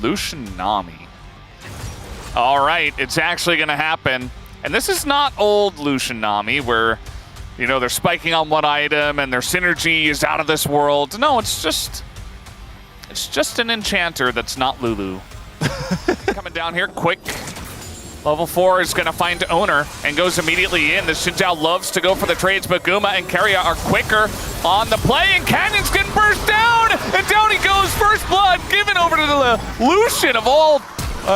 Lucian Nami. All right, it's actually going to happen. And this is not old Lucian Nami where, you know, they're spiking on one item and their synergy is out of this world. No, it's just an enchanter that's not Lulu. Coming down here quick. Level 4 is going to find Owner and goes immediately in. The Xin Zhao loves to go for the trades, but Guma and Keria are quicker on the play, and Canyon's getting burst down, and down he goes. First blood given over to the Lucian of all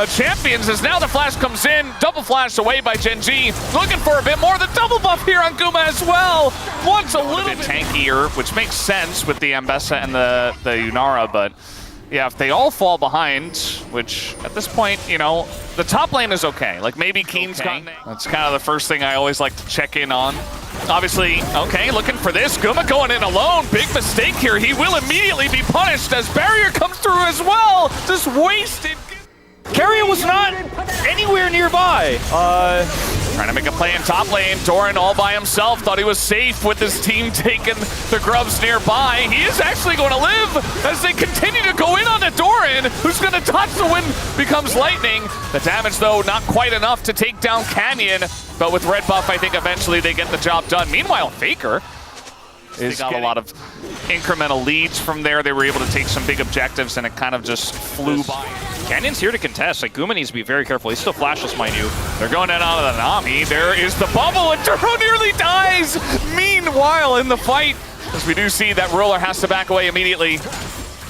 champions, as now the flash comes in. Double flash away by Gen.G. Looking for a bit more. The double buff here on Guma as well. Wants a little bit tankier, which makes sense with the Ambessa and the Yunara, but yeah, if they all fall behind, which at this point, you know, the top lane is okay. Like maybe Keen's gotten it. That's kind of the first thing I always like to check in on. Obviously, okay, looking for this. Guma going in alone. Big mistake here. He will immediately be punished as barrier comes through as well. Just wasted. Keria was not anywhere nearby. Trying to make a play in top lane. Doran all by himself. Thought he was safe with his team taking the grubs nearby. He is actually going to live as they continue to go in on the Doran, who's going to touch the wind, becomes lightning. The damage, though, not quite enough to take down Canyon. But with red buff, I think eventually they get the job done. Meanwhile, Faker is got a lot of incremental leads from there. They were able to take some big objectives, and it kind of just flew by. Canyon's here to contest. Like, Guma needs to be very careful. He's still flashless, mind you. They're going in on the Nami. There is the bubble, and Duro nearly dies. Meanwhile, in the fight, as we do see that Ruler has to back away immediately.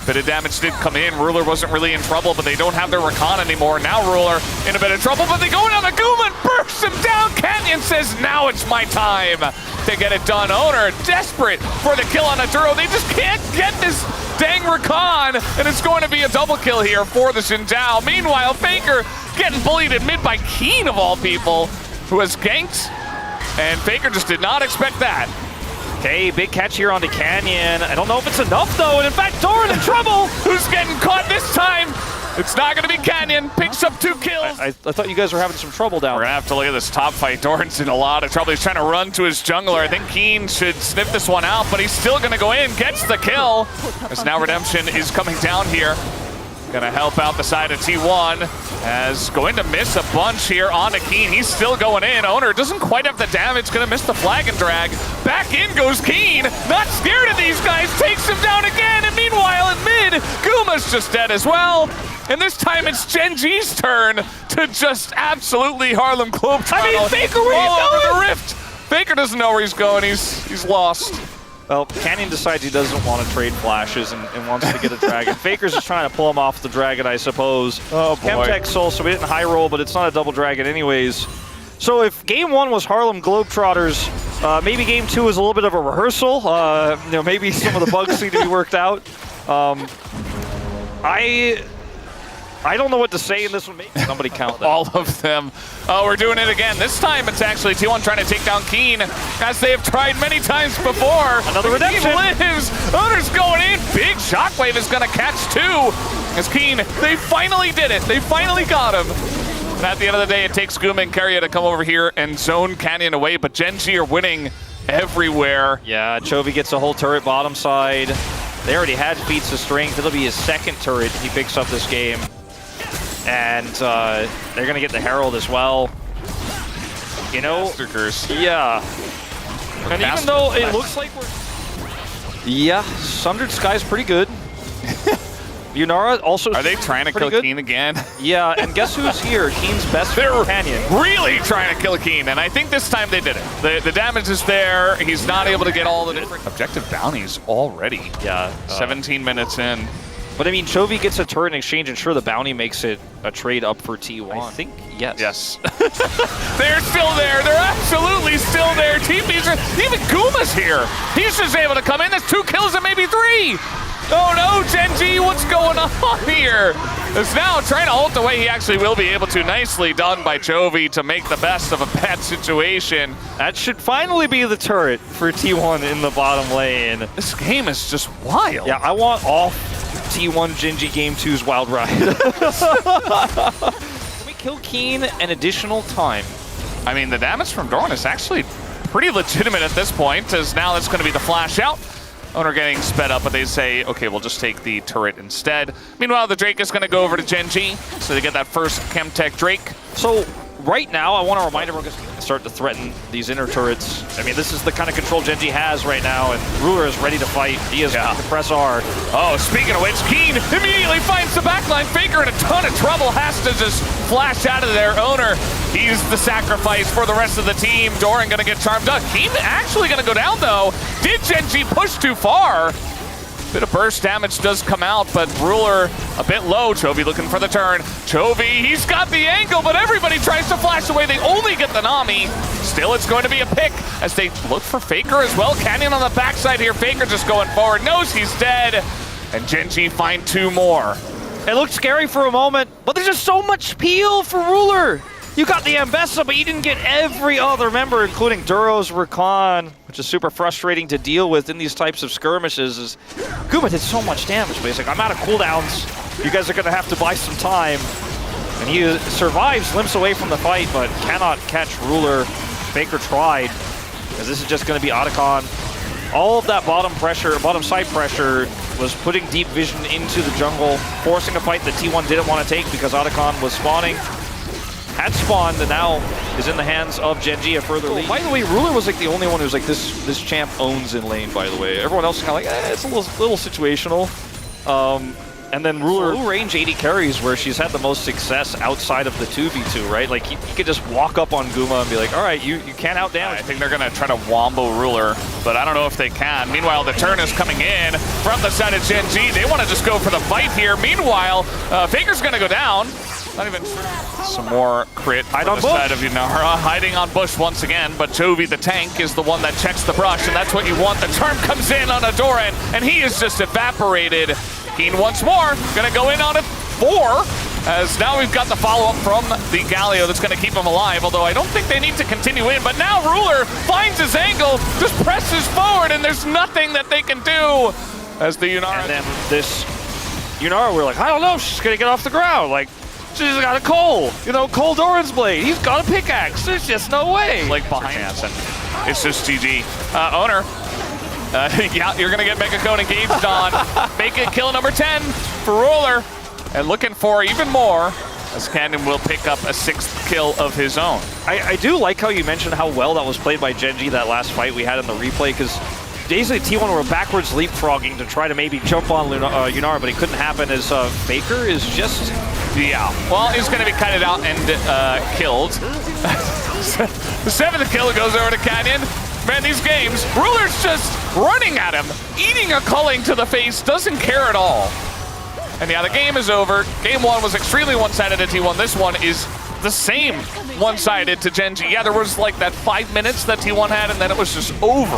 Bit of damage did come in. Ruler wasn't really in trouble, but they don't have their Rakan anymore. Now Ruler in a bit of trouble, but they go in on the Guma and burst him down. Canyon says, now it's my time to get it done. Owner desperate for the kill on Aduro. They just can't get this dang Rakan, and it's going to be a double kill here for the Xin Zhao. Meanwhile, Faker getting bullied in mid by Keen of all people, who has ganked, and Faker just did not expect that. Okay, big catch here onto Canyon. I don't know if it's enough, though, and in fact, Doran in trouble! Who's getting caught this time? It's not going to be Canyon. Picks up 2 kills. I thought you guys were having some trouble down there. We're going to have to look at this top fight. Doran's in a lot of trouble. He's trying to run to his jungler. I think Keen should sniff this one out, but he's still going to go in, gets the kill. As now Redemption is coming down here. Gonna help out the side of T1 as going to miss a bunch here onto Keen. He's still going in. Owner doesn't quite have the damage. Gonna miss the flag and drag. Back in goes Keen. Not scared of these guys. Takes him down again. And meanwhile in mid, Guma's just dead as well. And this time it's Gen.G's turn to just absolutely Harlem Globetrotter. I mean, Faker, where all you over going? the rift. Faker doesn't know where he's going. He's lost. Well, Canyon decides he doesn't want to trade flashes and wants to get a dragon. Faker's just trying to pull him off the dragon, I suppose. Oh, boy. Chemtech Soul, so we didn't high roll, but it's not a double dragon anyways. So if game 1 was Harlem Globetrotters, maybe game 2 is a little bit of a rehearsal. You know, maybe some of the bugs need to be worked out. I don't know what to say in this one. Maybe somebody count that. All of them. Oh, we're doing it again. This time it's actually T1 trying to take down Keen, as they have tried many times before. Another redemption. Keen lives. Owner's going in. Big shockwave is going to catch 2. As Keen, they finally did it. They finally got him. And at the end of the day, it takes Guma and Keria to come over here and zone Canyon away, but Gen.G are winning everywhere. Yeah, Chovy gets a whole turret bottom side. They already had feats of strength. It'll be his 2nd turret he picks up this game. And they're going to get the Herald as well. You know, Master Curse. Yeah. And even though it looks like we're... Yeah, Sundered Sky's pretty good. Yunara also... Are they trying to kill good. Keen again? Yeah, and guess who's here? Keen's best companion. Really trying to kill Keen, and I think this time they did it. The damage is there. He's not able to get all the different objective bounties already. Yeah. 17 minutes in. But I mean, Chovy gets a turret in exchange, and sure, the bounty makes it a trade up for T1. I think, yes. Yes. They're still there. They're absolutely still there. TP's even Guma's here. He's just able to come in. That's 2 kills and maybe 3. Oh no, Gen.G, what's going on here? It's now trying to ult away. He actually will be able to. Nicely done by Chovy to make the best of a bad situation. That should finally be the turret for T1 in the bottom lane. This game is just wild. Yeah, I want all T1 Gen.G Game 2's wild ride. Can we kill Keen an additional time? I mean, the damage from Doran is actually pretty legitimate at this point, as now it's going to be the flash out Owner getting sped up, but they say, okay, we'll just take the turret instead. Meanwhile, the Drake is going to go over to Gen.G, so they get that first Chemtech Drake. So right now, I want to remind everyone to start to threaten these inner turrets. I mean, this is the kind of control Gen.G has right now, and Ruler is ready to fight. He is going to press R. Oh, speaking of which, Keen immediately finds the backline. Faker in a ton of trouble, has to just flash out of their Owner. He's the sacrifice for the rest of the team. Doran going to get charmed up. Keen actually going to go down, though. Did Gen.G push too far? Bit of burst damage does come out, but Ruler a bit low. Chovy looking for the turn. Chovy, he's got the angle, but everybody tries to flash away. They only get the Nami. Still, it's going to be a pick as they look for Faker as well. Canyon on the backside here. Faker just going forward. Knows he's dead. And Gen.G find 2 more. It looked scary for a moment, but there's just so much peel for Ruler. You got the Ambessa, but you didn't get every other member, including Duros, Rakan, which is super frustrating to deal with in these types of skirmishes. Is Kuma did so much damage, but he's like, I'm out of cooldowns. You guys are going to have to buy some time. And he survives, limps away from the fight, but cannot catch Ruler. Faker tried, as this is just going to be Otacon. All of that bottom side pressure was putting Deep Vision into the jungle, forcing a fight that T1 didn't want to take because Otacon was spawning. Had spawned and now is in the hands of Gen.G, a further lead. By the way, Ruler was like the only one who's like, this champ owns in lane, by the way. Everyone else is kind of like, it's a little situational. And then Ruler, low range 80 carries where she's had the most success outside of the 2v2, right? Like, you could just walk up on Guma and be like, all right, you can't outdamage. I think they're going to try to wombo Ruler, but I don't know if they can. Meanwhile, the turn is coming in from the side of Gen.G. They want to just go for the fight here. Meanwhile, Faker's going to go down. Not even some more crit on the side of Yunara, hiding on Bush once again, but Chovy the tank is the one that checks the brush, and that's what you want. The charm comes in on Adoran, and he is just evaporated. Keen once more, gonna go in on it 4, as now we've got the follow-up from the Galio that's gonna keep him alive, although I don't think they need to continue in, but now Ruler finds his angle, just presses forward, and there's nothing that they can do as the Yunara. And then this Yunara, we're like, I don't know if she's gonna get off the ground, like, she's got a Cole, Cole Doran's blade. He's got a pickaxe. There's just no way. Like behind us, and it's just GG. Owner, yeah, you're gonna get Mega Cone engaged on. Make it kill number 10 for Ruler, and looking for even more as Canyon will pick up a 6th kill of his own. I do like how you mentioned how well that was played by Gen.G that last fight we had in the replay, because basically T1 were backwards leapfrogging to try to maybe jump on Yunara, but it couldn't happen as Faker is just... Yeah, well, he's going to be kited out and killed. The 7th kill goes over to Canyon. Man, these games, Ruler's just running at him, eating a culling to the face, doesn't care at all. And yeah, the game is over. Game 1 was extremely one-sided to T1. This one is the same one-sided to Gen.G. Yeah, there was like that 5 minutes that T1 had, and then it was just over.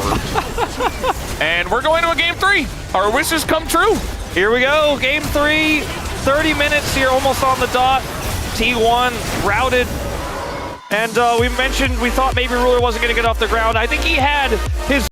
And we're going to a game 3. Our wishes come true. Here we go, game 3. 30 minutes here, almost on the dot. T1 routed. And we mentioned we thought maybe Ruler wasn't going to get off the ground. I think he had his